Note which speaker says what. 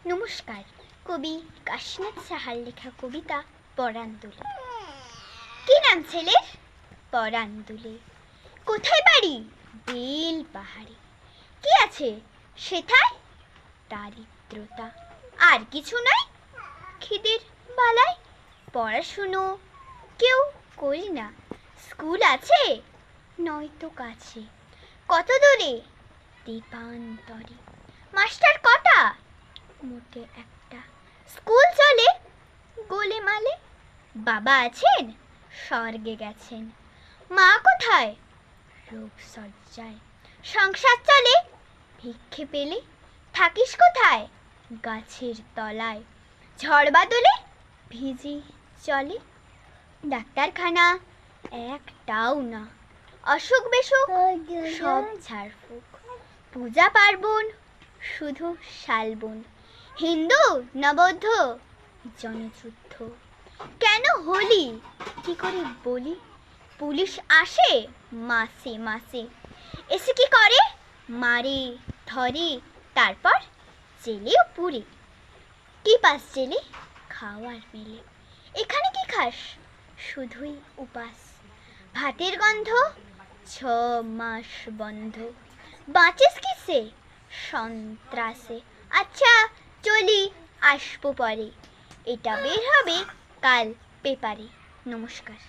Speaker 1: নমস্কার। কবি কাশীনাথ সাহার লেখা কবিতা পরাণ দুলে। কি নাম ছেলের? পরাণ দুলে। কোথায় বাড়ি? বেল পাহাড়ে। কি আছে সেথায়? দারিদ্রতা, আর কিছু নাই। খিদের বালায় পড়াশুনো কেউ করি না। স্কুল আছে নয়তো কাছে, কত দূরে দ্বীপান্তরে। মাস্টার কটা? মোটে একটা। স্কুল চলে গোলেমালে। বাবা আছেন, স্বর্গে গেছেন। মা কোথায়? রোগ শয্যায়। সংসার চলে ভিক্ষে পেলে। থাকিস কোথায়? গাছের তলায়। ঝড় বাদলে ভিজি চলে। ডাক্তারখানা একটাও না। অসুখ বিসুখ সব ঝাড়ফুঁক। পূজা পার্বণ শুধু শালবন। হিন্দু না বৌদ্ধ? জনযুদ্ধ কেন হলি কি করে বলি? পুলিশ আসে মাসে মাসে। এসে কি করে? মারে ধরে, তারপর জেলেও পুরে। কি পাস জেলে? খাওয়ার মেলে। এখানে কি খাস? শুধুই উপাস। ভাতের গন্ধ 6 মাস বন্ধ। বাঁচিস কিসে? সন্ত্রাসে। আচ্ছা চলি, আসবো পরে। এটা বের হবে কাল পেপারে। নমস্কার।